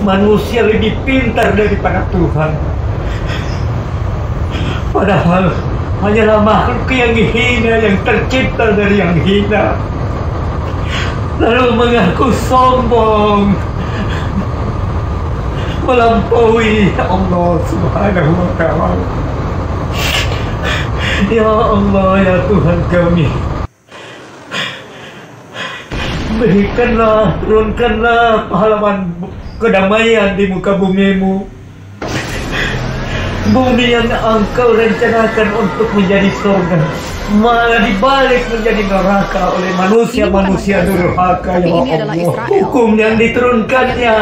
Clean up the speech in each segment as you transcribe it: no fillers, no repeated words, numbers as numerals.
manusia lebih pintar daripada Tuhan. Padahal hanyalah makhluk yang hina, yang tercipta dari yang hina, lalu mengaku sombong melampaui Allah Subhanahu wa Ta'ala. Ya Allah, ya Tuhan kami, berikanlah, turunkanlah pahlawan kedamaian di muka bumi-Mu, bumi yang Engkau rencanakan untuk menjadi surga, malah dibalik menjadi neraka oleh manusia-manusia durhaka. Ya Allah, hukum yang diturunkannya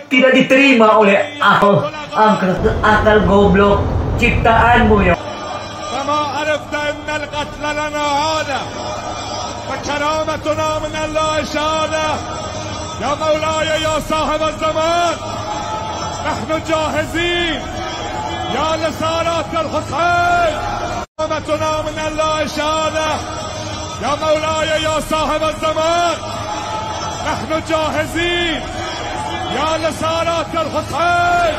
tidak diterima oleh akal goblok ciptaanmu, ya. فما عرفت ان القتل لنا عاده فكرامتنا من الله شهاده. يا مولاي يا صاحب الزمان، نحن جاهزين يا لسارات الحسين. كرامتنا من الله شهاده. يا مولاي يا صاحب الزمان، نحن جاهزين يا لسارات الحسين.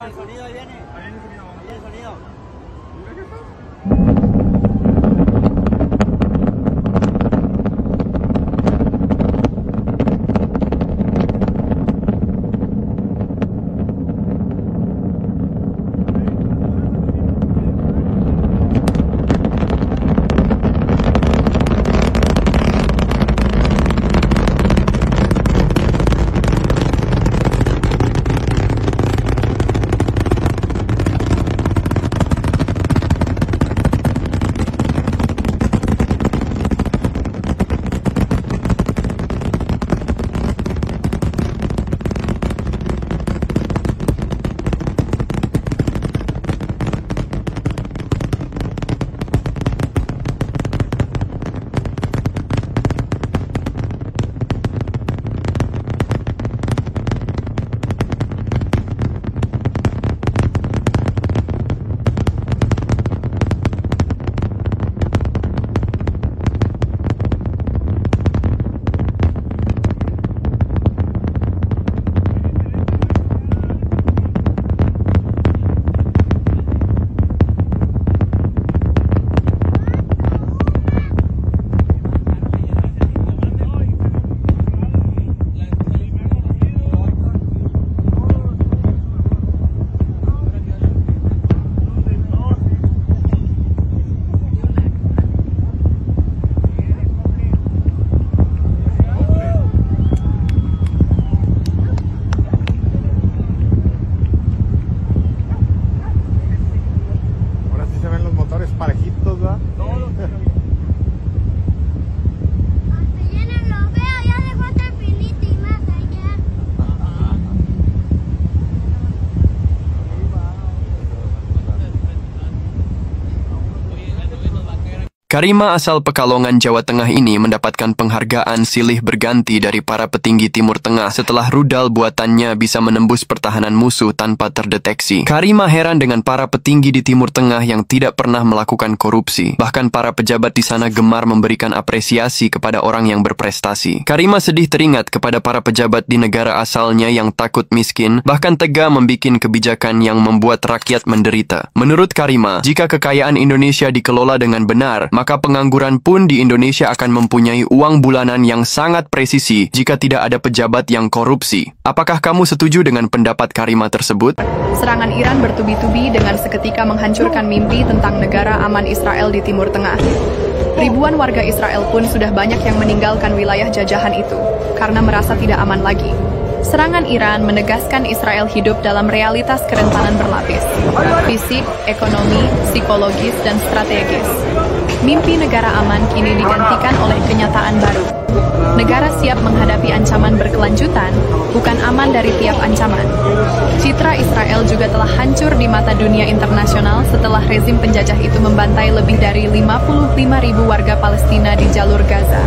El sonido ahí viene. Ahí el sonido. parejitos, ¿verdad? Karima asal Pekalongan, Jawa Tengah ini mendapatkan penghargaan silih berganti dari para petinggi Timur Tengah setelah rudal buatannya bisa menembus pertahanan musuh tanpa terdeteksi. Karima heran dengan para petinggi di Timur Tengah yang tidak pernah melakukan korupsi. Bahkan para pejabat di sana gemar memberikan apresiasi kepada orang yang berprestasi. Karima sedih teringat kepada para pejabat di negara asalnya yang takut miskin, bahkan tega membikin kebijakan yang membuat rakyat menderita. Menurut Karima, jika kekayaan Indonesia dikelola dengan benar, maka pengangguran pun di Indonesia akan mempunyai uang bulanan yang sangat presisi jika tidak ada pejabat yang korupsi. Apakah kamu setuju dengan pendapat Karima tersebut? Serangan Iran bertubi-tubi dengan seketika menghancurkan mimpi tentang negara aman Israel di Timur Tengah. Ribuan warga Israel pun sudah banyak yang meninggalkan wilayah jajahan itu karena merasa tidak aman lagi. Serangan Iran menegaskan Israel hidup dalam realitas kerentanan berlapis, fisik, ekonomi, psikologis, dan strategis. Mimpi negara aman kini digantikan oleh kenyataan baru. Negara siap menghadapi ancaman berkelanjutan, bukan aman dari tiap ancaman. Citra Israel juga telah hancur di mata dunia internasional setelah rezim penjajah itu membantai lebih dari 55.000 warga Palestina di jalur Gaza.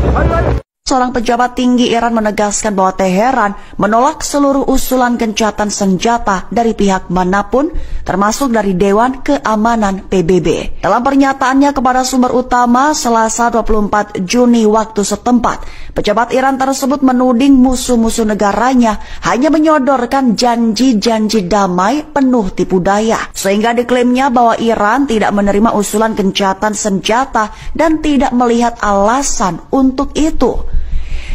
Seorang pejabat tinggi Iran menegaskan bahwa Teheran menolak seluruh usulan gencatan senjata dari pihak manapun, termasuk dari Dewan Keamanan PBB. Dalam pernyataannya kepada sumber utama Selasa 24 Juni waktu setempat, pejabat Iran tersebut menuding musuh-musuh negaranya hanya menyodorkan janji-janji damai penuh tipu daya, sehingga diklaimnya bahwa Iran tidak menerima usulan gencatan senjata dan tidak melihat alasan untuk itu.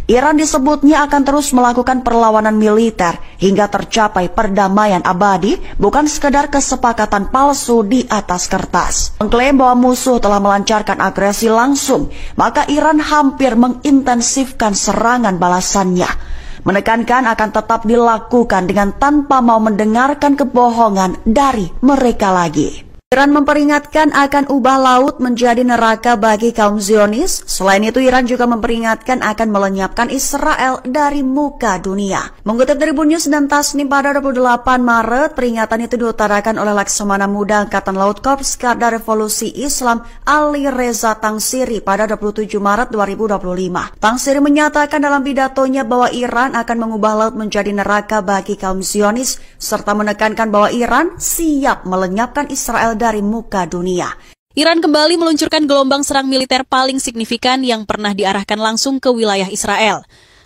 Iran disebutnya akan terus melakukan perlawanan militer hingga tercapai perdamaian abadi, bukan sekedar kesepakatan palsu di atas kertas. Mengklaim bahwa musuh telah melancarkan agresi langsung, maka Iran hampir mengintensifkan serangan balasannya. menekankan akan tetap dilakukan dengan tanpa mau mendengarkan kebohongan dari mereka lagi. Iran memperingatkan akan ubah laut menjadi neraka bagi kaum Zionis. Selain itu, Iran juga memperingatkan akan melenyapkan Israel dari muka dunia. Mengutip dari News dan Tasnim pada 28 Maret, peringatan itu diutarakan oleh Laksamana Muda Angkatan Laut Korps Garda Revolusi Islam Ali Reza Tangsiri pada 27 Maret 2025. Tangsiri menyatakan dalam pidatonya bahwa Iran akan mengubah laut menjadi neraka bagi kaum Zionis, serta menekankan bahwa Iran siap melenyapkan Israel dari muka dunia. Iran kembali meluncurkan gelombang serang militer paling signifikan yang pernah diarahkan langsung ke wilayah Israel.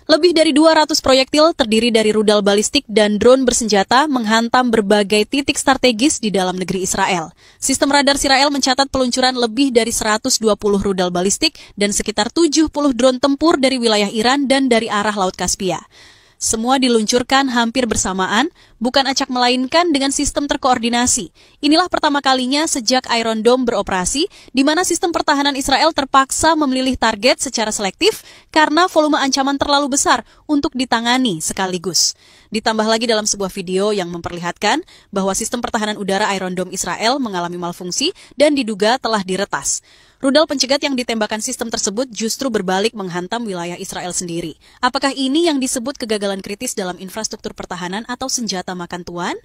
Lebih dari 200 proyektil terdiri dari rudal balistik dan drone bersenjata menghantam berbagai titik strategis di dalam negeri Israel. Sistem radar Israel mencatat peluncuran lebih dari 120 rudal balistik dan sekitar 70 drone tempur dari wilayah Iran dan dari arah Laut Kaspia. Semua diluncurkan hampir bersamaan, bukan acak melainkan dengan sistem terkoordinasi. Inilah pertama kalinya sejak Iron Dome beroperasi, di mana sistem pertahanan Israel terpaksa memilih target secara selektif karena volume ancaman terlalu besar untuk ditangani sekaligus. Ditambah lagi dalam sebuah video yang memperlihatkan bahwa sistem pertahanan udara Iron Dome Israel mengalami malfungsi dan diduga telah diretas. Rudal pencegat yang ditembakkan sistem tersebut justru berbalik menghantam wilayah Israel sendiri. Apakah ini yang disebut kegagalan kritis dalam infrastruktur pertahanan atau senjata makan tuan?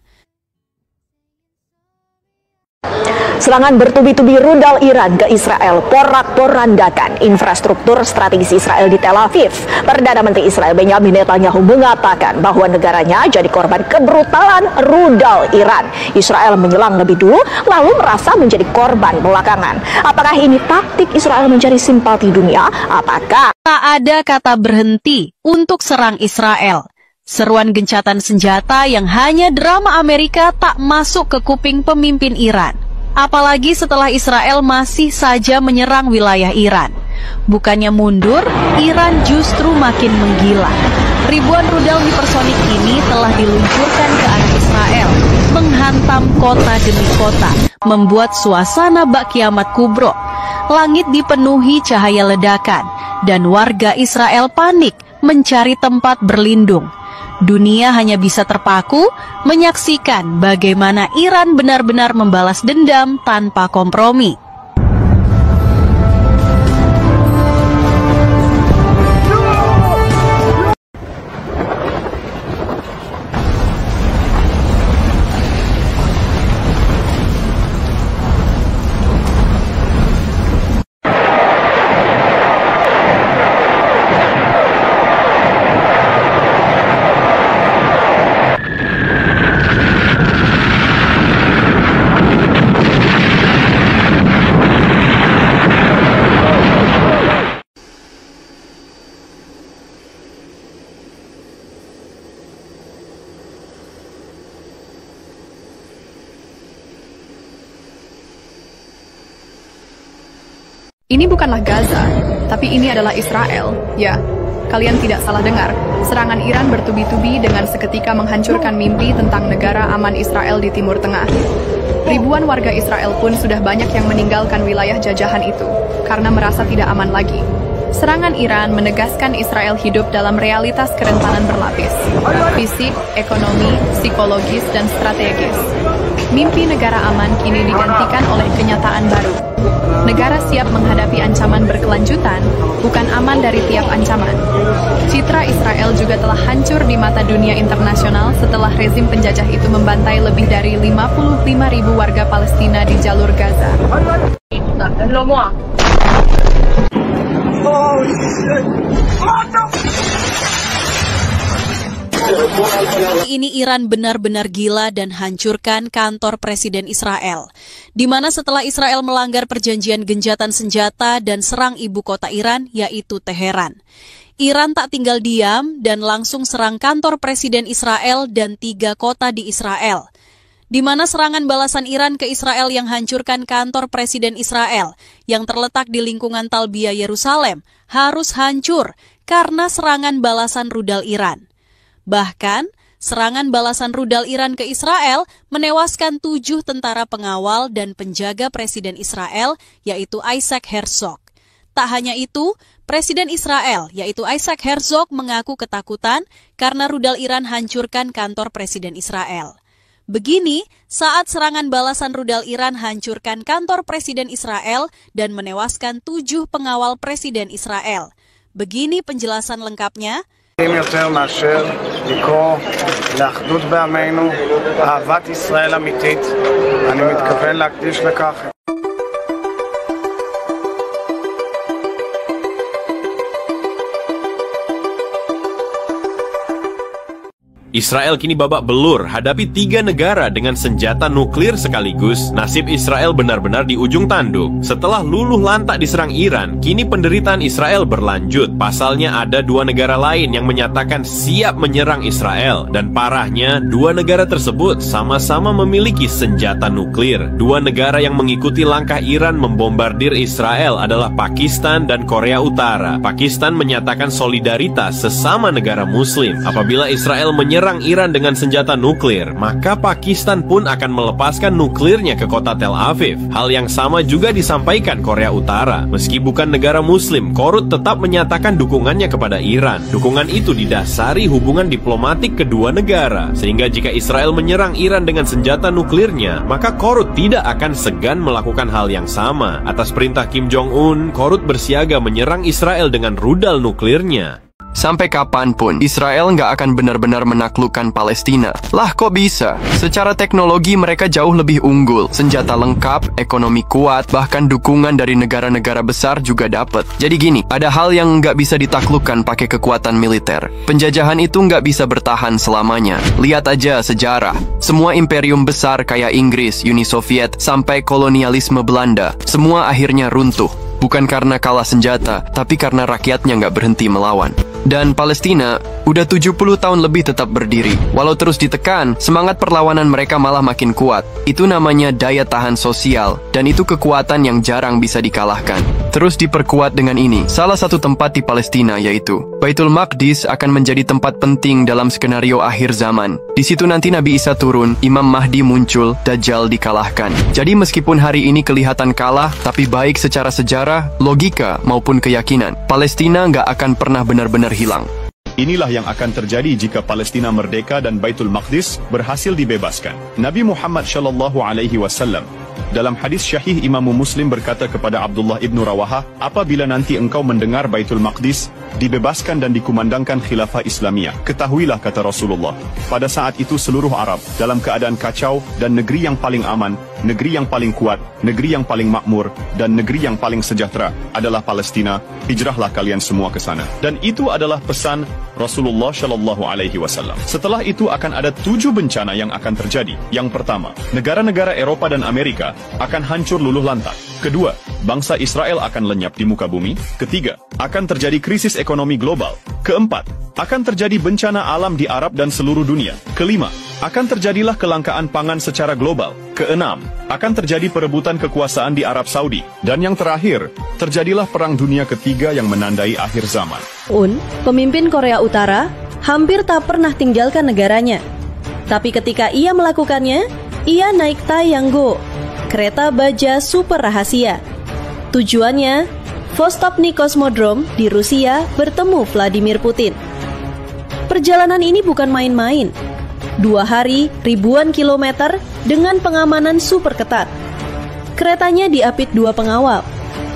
Serangan bertubi-tubi rudal Iran ke Israel porak-porandakan infrastruktur strategis Israel di Tel Aviv. Perdana Menteri Israel Benjamin Netanyahu mengatakan bahwa negaranya jadi korban kebrutalan rudal Iran. Israel menyelang lebih dulu, lalu merasa menjadi korban belakangan. Apakah ini taktik Israel mencari simpati dunia? Apakah tak ada kata berhenti untuk serang Israel? Seruan gencatan senjata yang hanya drama Amerika tak masuk ke kuping pemimpin Iran. Apalagi setelah Israel masih saja menyerang wilayah Iran. Bukannya mundur, Iran justru makin menggila. Ribuan rudal hipersonik ini telah diluncurkan ke arah Israel, menghantam kota demi kota, membuat suasana bak kiamat kubro. Langit dipenuhi cahaya ledakan, dan warga Israel panik mencari tempat berlindung. Dunia hanya bisa terpaku menyaksikan bagaimana Iran benar-benar membalas dendam tanpa kompromi. Ini bukanlah Gaza, tapi ini adalah Israel. Ya, kalian tidak salah dengar. Serangan Iran bertubi-tubi dengan seketika menghancurkan mimpi tentang negara aman Israel di Timur Tengah. Ribuan warga Israel pun sudah banyak yang meninggalkan wilayah jajahan itu karena merasa tidak aman lagi. Serangan Iran menegaskan Israel hidup dalam realitas kerentanan berlapis, fisik, ekonomi, psikologis, dan strategis. Mimpi negara aman kini digantikan oleh kenyataan baru. Negara siap menghadapi ancaman berkelanjutan, bukan aman dari tiap ancaman. Citra Israel juga telah hancur di mata dunia internasional setelah rezim penjajah itu membantai lebih dari 55.000 warga Palestina di jalur Gaza. Ini Iran benar-benar gila dan hancurkan kantor Presiden Israel, di mana setelah Israel melanggar perjanjian gencatan senjata dan serang ibu kota Iran, yaitu Teheran. Iran tak tinggal diam dan langsung serang kantor Presiden Israel dan 3 kota di Israel, di mana serangan balasan Iran ke Israel yang hancurkan kantor Presiden Israel yang terletak di lingkungan Talbiyah Yerusalem harus hancur karena serangan balasan rudal Iran. Bahkan, serangan balasan rudal Iran ke Israel menewaskan 7 tentara pengawal dan penjaga Presiden Israel, yaitu Isaac Herzog. Tak hanya itu, Presiden Israel, yaitu Isaac Herzog, mengaku ketakutan karena rudal Iran hancurkan kantor Presiden Israel. Begini, saat serangan balasan rudal Iran hancurkan kantor Presiden Israel dan menewaskan 7 pengawal Presiden Israel. Begini penjelasan lengkapnya. יותר מאשר לקרוא לאחדות בעמנו, אהבת ישראל אמיתית, אני מתכוון להקדיש לכך. Israel kini babak belur hadapi 3 negara dengan senjata nuklir sekaligus. Nasib Israel benar-benar di ujung tanduk. Setelah luluh lantak diserang Iran, kini penderitaan Israel berlanjut. Pasalnya ada 2 negara lain yang menyatakan siap menyerang Israel. Dan parahnya, 2 negara tersebut sama-sama memiliki senjata nuklir. 2 negara yang mengikuti langkah Iran membombardir Israel adalah Pakistan dan Korea Utara. Pakistan menyatakan solidaritas sesama negara muslim. Apabila Israel menyerang Iran dengan senjata nuklir, maka Pakistan pun akan melepaskan nuklirnya ke kota Tel Aviv. Hal yang sama juga disampaikan Korea Utara. Meski bukan negara muslim, Korut tetap menyatakan dukungannya kepada Iran. Dukungan itu didasari hubungan diplomatik kedua negara. Sehingga jika Israel menyerang Iran dengan senjata nuklirnya, maka Korut tidak akan segan melakukan hal yang sama. Atas perintah Kim Jong-un, Korut bersiaga menyerang Israel dengan rudal nuklirnya. Sampai kapanpun, Israel nggak akan benar-benar menaklukkan Palestina. Lah kok bisa? Secara teknologi mereka jauh lebih unggul. Senjata lengkap, ekonomi kuat, bahkan dukungan dari negara-negara besar juga dapat. Jadi gini, ada hal yang nggak bisa ditaklukkan pakai kekuatan militer. Penjajahan itu nggak bisa bertahan selamanya. Lihat aja sejarah. Semua imperium besar kayak Inggris, Uni Soviet, sampai kolonialisme Belanda, semua akhirnya runtuh. Bukan karena kalah senjata, tapi karena rakyatnya nggak berhenti melawan. Dan Palestina udah 70 tahun lebih tetap berdiri. Walau terus ditekan, semangat perlawanan mereka malah makin kuat. Itu namanya daya tahan sosial, dan itu kekuatan yang jarang bisa dikalahkan. Terus diperkuat dengan ini, salah satu tempat di Palestina yaitu Baitul Maqdis akan menjadi tempat penting dalam skenario akhir zaman. Di situ nanti Nabi Isa turun, Imam Mahdi muncul, Dajjal dikalahkan. Jadi meskipun hari ini kelihatan kalah, tapi baik secara sejarah, logika maupun keyakinan, Palestina nggak akan pernah benar-benar hilang. Inilah yang akan terjadi jika Palestina merdeka dan Baitul Maqdis berhasil dibebaskan. Nabi Muhammad SAW dalam hadis syahih Imam Muslim berkata kepada Abdullah ibn Rawahah, apabila nanti engkau mendengar Baitul Maqdis dibebaskan dan dikumandangkan khilafah Islamiyah, ketahuilah kata Rasulullah, pada saat itu seluruh Arab dalam keadaan kacau dan negeri yang paling aman, negeri yang paling kuat, negeri yang paling makmur, dan negeri yang paling sejahtera adalah Palestina. Hijrahlah kalian semua ke sana. Dan itu adalah pesan Rasulullah SAW. Setelah itu akan ada 7 bencana yang akan terjadi. Yang pertama, negara-negara Eropa dan Amerika akan hancur luluh lantak. Kedua, bangsa Israel akan lenyap di muka bumi. Ketiga, akan terjadi krisis ekonomi global. Keempat, akan terjadi bencana alam di Arab dan seluruh dunia. Kelima, akan terjadilah kelangkaan pangan secara global. Keenam, akan terjadi perebutan kekuasaan di Arab Saudi. Dan yang terakhir, terjadilah Perang Dunia Ketiga yang menandai akhir zaman. Pemimpin Korea Utara, hampir tak pernah tinggalkan negaranya. Tapi ketika ia melakukannya, ia naik Taeyanggo, kereta baja super rahasia. Tujuannya, Vostokny Cosmodrome di Rusia bertemu Vladimir Putin. Perjalanan ini bukan main-main. 2 hari, ribuan kilometer dengan pengamanan super ketat. Keretanya diapit 2 pengawal.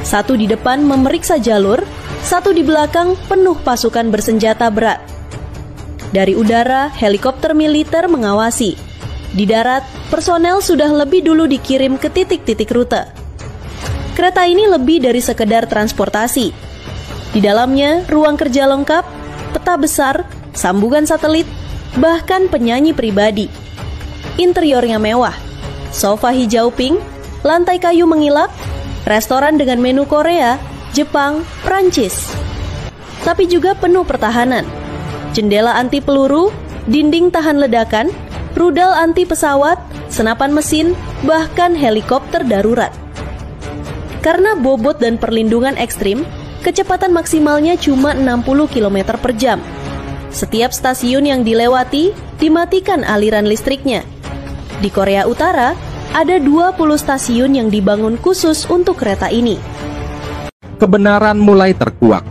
Satu di depan memeriksa jalur, satu di belakang penuh pasukan bersenjata berat. Dari udara, helikopter militer mengawasi. Di darat, personel sudah lebih dulu dikirim ke titik-titik rute. Kereta ini lebih dari sekedar transportasi. Di dalamnya, ruang kerja lengkap, peta besar, sambungan satelit, bahkan penyanyi pribadi. Interiornya mewah, sofa hijau pink, lantai kayu mengilap, restoran dengan menu Korea, Jepang, Prancis. Tapi juga penuh pertahanan. Jendela anti peluru, dinding tahan ledakan, rudal anti pesawat, senapan mesin, bahkan helikopter darurat. Karena bobot dan perlindungan ekstrim, kecepatan maksimalnya cuma 60 km per jam. Setiap stasiun yang dilewati, dimatikan aliran listriknya. Di Korea Utara, ada 20 stasiun yang dibangun khusus untuk kereta ini. kebenaran mulai terkuak.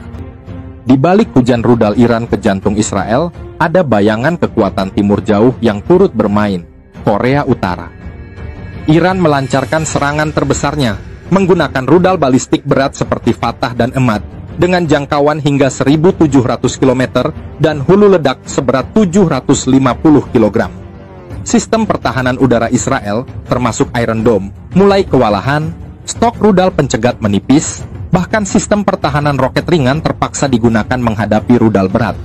Di balik hujan rudal Iran ke jantung Israel, ada bayangan kekuatan timur jauh yang turut bermain, Korea Utara. Iran melancarkan serangan terbesarnya, menggunakan rudal balistik berat seperti Fatah dan Emad, dengan jangkauan hingga 1.700 km dan hulu ledak seberat 750 kg. Sistem pertahanan udara Israel, termasuk Iron Dome, mulai kewalahan, stok rudal pencegat menipis, bahkan sistem pertahanan roket ringan terpaksa digunakan menghadapi rudal berat.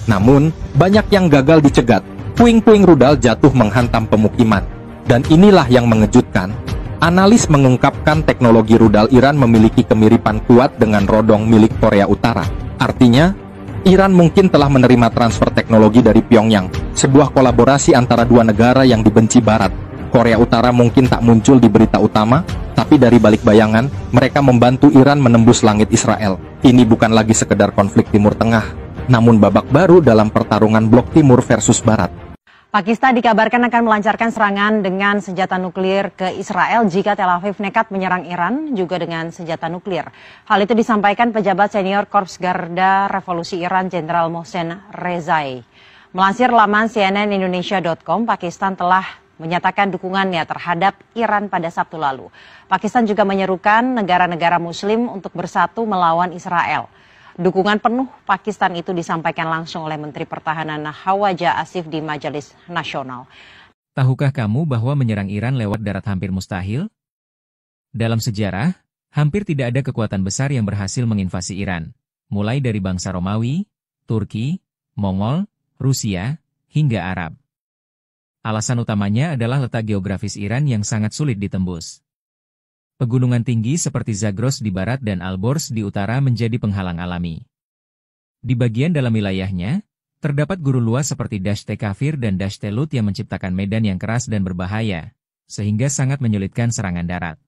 Namun, banyak yang gagal dicegat, puing-puing rudal jatuh menghantam pemukiman. Dan inilah yang mengejutkan, analis mengungkapkan teknologi rudal Iran memiliki kemiripan kuat dengan rodong milik Korea Utara. Artinya, Iran mungkin telah menerima transfer teknologi dari Pyongyang, sebuah kolaborasi antara dua negara yang dibenci Barat. Korea Utara mungkin tak muncul di berita utama, tapi dari balik bayangan, mereka membantu Iran menembus langit Israel. Ini bukan lagi sekedar konflik Timur Tengah, namun babak baru dalam pertarungan Blok Timur versus Barat. Pakistan dikabarkan akan melancarkan serangan dengan senjata nuklir ke Israel jika Tel Aviv nekat menyerang Iran juga dengan senjata nuklir. Hal itu disampaikan pejabat senior Korps Garda Revolusi Iran Jenderal Mohsen Rezai. Melansir laman cnnindonesia.com, Pakistan telah menyatakan dukungannya terhadap Iran pada Sabtu lalu. Pakistan juga menyerukan negara-negara Muslim untuk bersatu melawan Israel. Dukungan penuh Pakistan itu disampaikan langsung oleh Menteri Pertahanan Khawaja Asif di Majelis Nasional. Tahukah kamu bahwa menyerang Iran lewat darat hampir mustahil? Dalam sejarah, hampir tidak ada kekuatan besar yang berhasil menginvasi Iran, mulai dari bangsa Romawi, Turki, Mongol, Rusia, hingga Arab. Alasan utamanya adalah letak geografis Iran yang sangat sulit ditembus. Pegunungan tinggi seperti Zagros di barat dan Alborz di utara menjadi penghalang alami. Di bagian dalam wilayahnya, terdapat gurun luas seperti Dashte Kafir dan Dashte Lut yang menciptakan medan yang keras dan berbahaya, sehingga sangat menyulitkan serangan darat.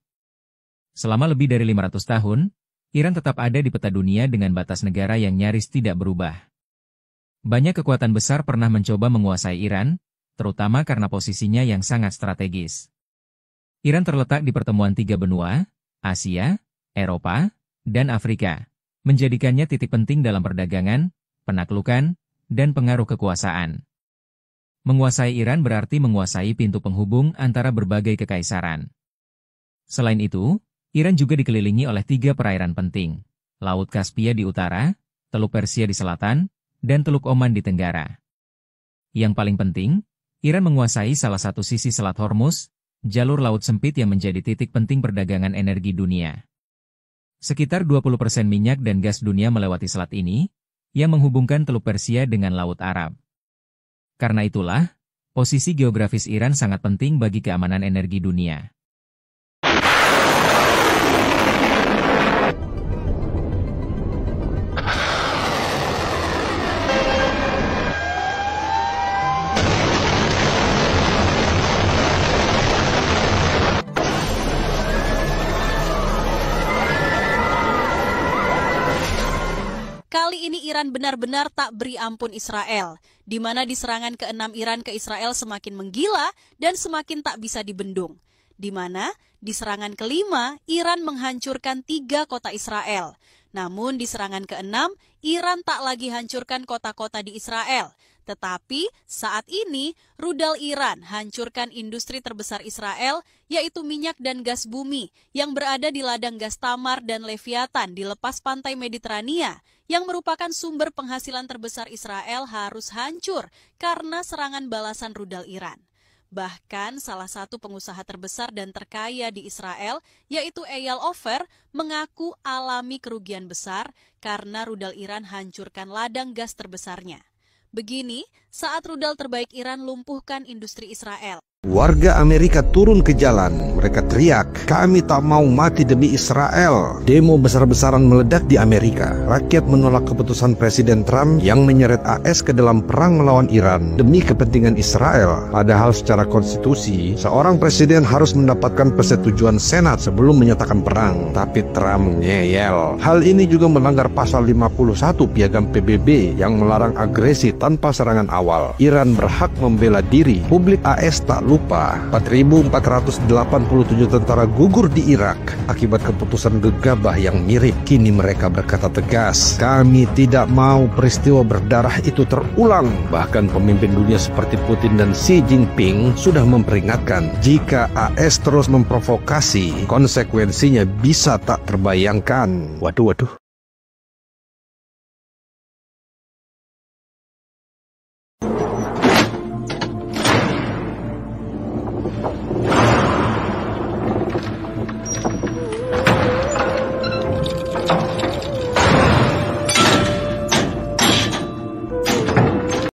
Selama lebih dari 500 tahun, Iran tetap ada di peta dunia dengan batas negara yang nyaris tidak berubah. Banyak kekuatan besar pernah mencoba menguasai Iran, terutama karena posisinya yang sangat strategis. Iran terletak di pertemuan tiga benua, Asia, Eropa, dan Afrika, menjadikannya titik penting dalam perdagangan, penaklukan, dan pengaruh kekuasaan. Menguasai Iran berarti menguasai pintu penghubung antara berbagai kekaisaran. Selain itu, Iran juga dikelilingi oleh 3 perairan penting, Laut Kaspia di utara, Teluk Persia di selatan, dan Teluk Oman di tenggara. Yang paling penting, Iran menguasai salah satu sisi Selat Hormuz, jalur laut sempit yang menjadi titik penting perdagangan energi dunia. Sekitar 20% minyak dan gas dunia melewati selat ini, yang menghubungkan Teluk Persia dengan Laut Arab. Karena itulah, posisi geografis Iran sangat penting bagi keamanan energi dunia. Kali ini Iran benar-benar tak beri ampun Israel, di mana di serangan ke-6 Iran ke Israel semakin menggila dan semakin tak bisa dibendung. Di mana di serangan ke-5 Iran menghancurkan 3 kota Israel. Namun di serangan ke-6 Iran tak lagi hancurkan kota-kota di Israel. Tetapi saat ini rudal Iran hancurkan industri terbesar Israel, yaitu minyak dan gas bumi yang berada di ladang gas Tamar dan Leviathan di lepas pantai Mediterania, yang merupakan sumber penghasilan terbesar Israel harus hancur karena serangan balasan rudal Iran. Bahkan salah satu pengusaha terbesar dan terkaya di Israel, yaitu Eyal Ofer, mengaku alami kerugian besar karena rudal Iran hancurkan ladang gas terbesarnya. Begini saat rudal terbaik Iran lumpuhkan industri Israel. Warga Amerika turun ke jalan, mereka teriak, kami tak mau mati demi Israel. Demo besar-besaran meledak di Amerika. Rakyat menolak keputusan Presiden Trump yang menyeret AS ke dalam perang melawan Iran demi kepentingan Israel. Padahal secara konstitusi, seorang presiden harus mendapatkan persetujuan Senat sebelum menyatakan perang. Tapi Trump ngeyel. Hal ini juga melanggar pasal 51 Piagam PBB yang melarang agresi tanpa serangan awal. Iran berhak membela diri. Publik AS tak lupa 4.487 tentara gugur di Irak akibat keputusan gegabah yang mirip. Kini mereka berkata tegas, kami tidak mau peristiwa berdarah itu terulang. Bahkan pemimpin dunia seperti Putin dan Xi Jinping sudah memperingatkan, jika AS terus memprovokasi, konsekuensinya bisa tak terbayangkan. Waduh.